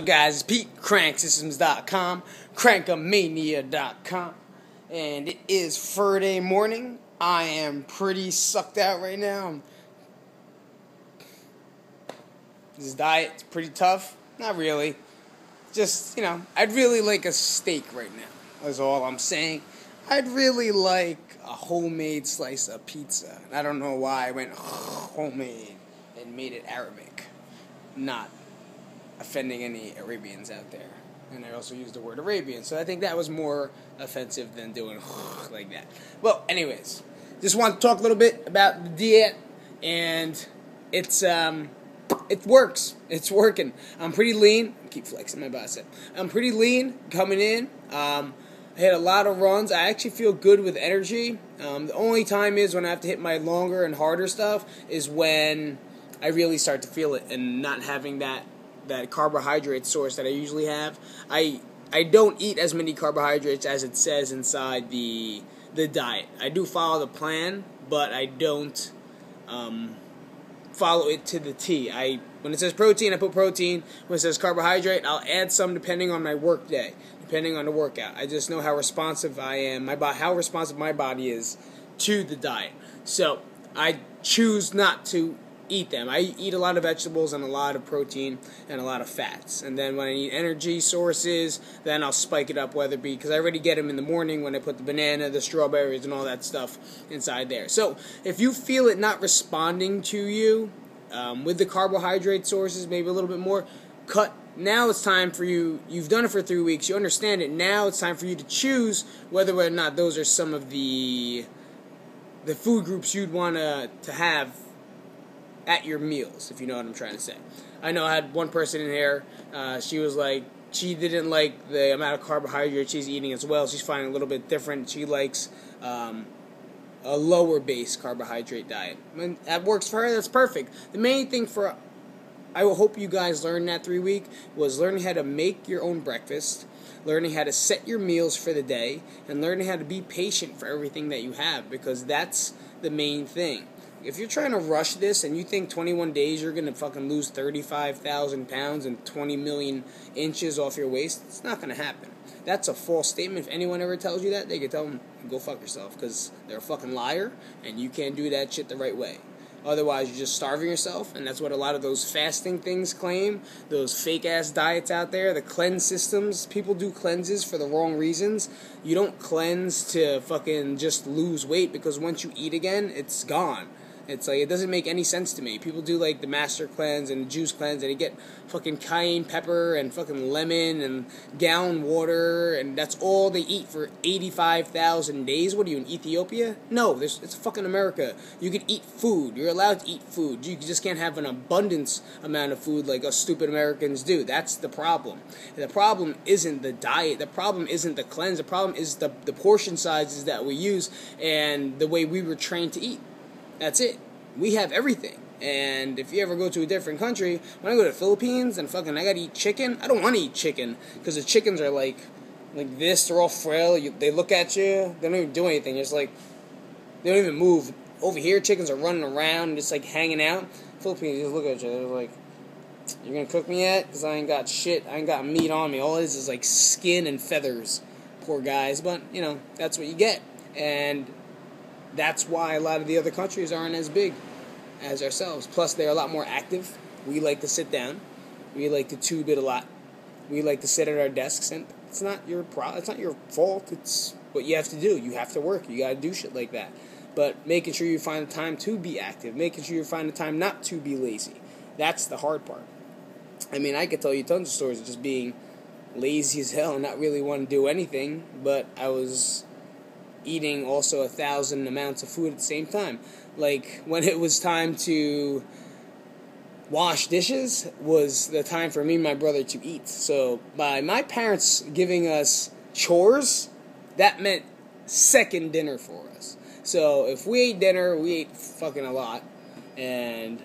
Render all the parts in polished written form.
Guys, it's Pete, cranksystems.com, crankomania.com, and it is Friday morning. I am pretty sucked out right now. This diet's pretty tough. Not really. Just, I'd really like a steak right now. That's all I'm saying. I'd really like a homemade slice of pizza. I don't know why I went homemade and made it Arabic. Not offending any Arabians out there. And I also used the word Arabian, so I think that was more offensive than doing like that. Well, anyways, just want to talk a little bit about the diet, and it works. It's working. I'm pretty lean. I keep flexing my bicep. I'm pretty lean coming in. I hit a lot of runs. I actually feel good with energy. The only time is when I have to hit my longer and harder stuff is when I really start to feel it and not having that carbohydrate source that I usually have. I don't eat as many carbohydrates as it says inside the diet. I do follow the plan, but I don't follow it to the T. When it says protein, I put protein. When it says carbohydrate, I'll add some depending on my work day, depending on the workout. I just know how responsive I am, how responsive my body is to the diet. So I choose not to eat them. I eat a lot of vegetables and a lot of protein and a lot of fats. And then when I need energy sources, then I'll spike it up, whether it be because I already get them in the morning when I put the banana, the strawberries, and all that stuff inside there. So if you feel it not responding to you with the carbohydrate sources, maybe a little bit more, cut. Now it's time for you. You've done it for 3 weeks. You understand it. Now it's time for you to choose whether or not those are some of the food groups you'd want to have at your meals, if you know what I'm trying to say. I know I had one person in here, she was like, she didn't like the amount of carbohydrates she's eating as well. She's finding it a little bit different. She likes a lower base carbohydrate diet. When that works for her, that's perfect. The main thing I hope you guys learned that 3 week was learning how to make your own breakfast, learning how to set your meals for the day, and learning how to be patient for everything that you have, because that's the main thing. If you're trying to rush this and you think 21 days you're going to fucking lose 35,000 pounds and 20 million inches off your waist, it's not going to happen. That's a false statement. If anyone ever tells you that, they can tell them, go fuck yourself, because they're a fucking liar and you can't do that shit the right way. Otherwise, you're just starving yourself, and that's what a lot of those fasting things claim, those fake-ass diets out there, the cleanse systems. People do cleanses for the wrong reasons. You don't cleanse to fucking just lose weight, because once you eat again, it's gone. It's like, it doesn't make any sense to me. People do like the master cleanse and the juice cleanse, and they get fucking cayenne pepper and fucking lemon and gallon water, and that's all they eat for 85,000 days. What are you, in Ethiopia? No, it's fucking America. You can eat food. You're allowed to eat food. You just can't have an abundance amount of food like us stupid Americans do. That's the problem. And the problem isn't the diet. The problem isn't the cleanse. The problem is the portion sizes that we use and the way we were trained to eat. That's it. We have everything. And if you ever go to a different country, when I go to the Philippines and fucking I gotta eat chicken, I don't want to eat chicken, because the chickens are like this, they're all frail, they look at you, they don't even do anything, it's like, they don't even move. Over here, chickens are running around, just like hanging out. Philippines just look at you, they're like, you're gonna cook me yet? Because I ain't got shit, I ain't got meat on me, all it is like skin and feathers. Poor guys, but, that's what you get. And that's why a lot of the other countries aren't as big as ourselves. Plus, they're a lot more active. We like to sit down. We like to tube it a lot. We like to sit at our desks, and it's not your it's not your fault. It's what you have to do. You have to work. You got to do shit like that. But making sure you find the time to be active, making sure you find the time not to be lazy. That's the hard part. I mean, I could tell you tons of stories of just being lazy as hell and not really wanting to do anything, but I was eating also 1,000 amounts of food at the same time. Like, when it was time to wash dishes was the time for me and my brother to eat. So by my parents giving us chores, that meant second dinner for us. So if we ate dinner, we ate fucking a lot. And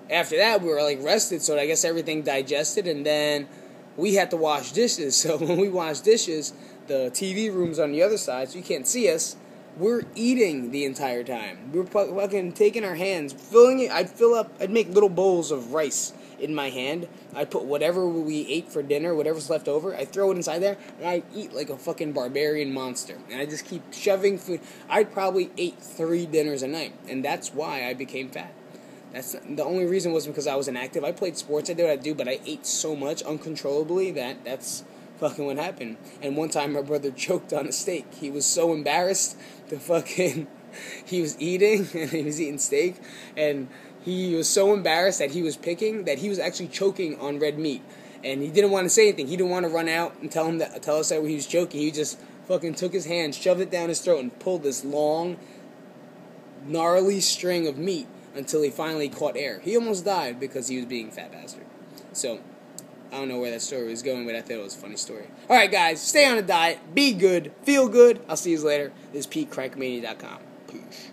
after that, we were like rested, so I guess everything digested, and then we had to wash dishes. So when we wash dishes, the TV room's on the other side, so you can't see us. We're eating the entire time. We're fucking taking our hands, filling it. I'd make little bowls of rice in my hand. I put whatever we ate for dinner, whatever's left over, I throw it inside there, and I eat like a fucking barbarian monster. And I just keep shoving food. I probably ate 3 dinners a night, and that's why I became fat. The only reason was because I was inactive. I played sports, I did what I do, but I ate so much uncontrollably that's fucking what happened. And one time my brother choked on a steak. He was so embarrassed to fucking... He was eating, and he was eating steak, and he was so embarrassed that he was picking that he was actually choking on red meat. And he didn't want to say anything. He didn't want to run out and tell us that he was choking. He just fucking took his hand, shoved it down his throat, and pulled this long, gnarly string of meat until he finally caught air. He almost died because he was being a fat bastard. So, I don't know where that story was going, but I thought it was a funny story. Alright, guys, stay on a diet, be good, feel good. I'll see you later. This is PeteCrankmania.com. Peace.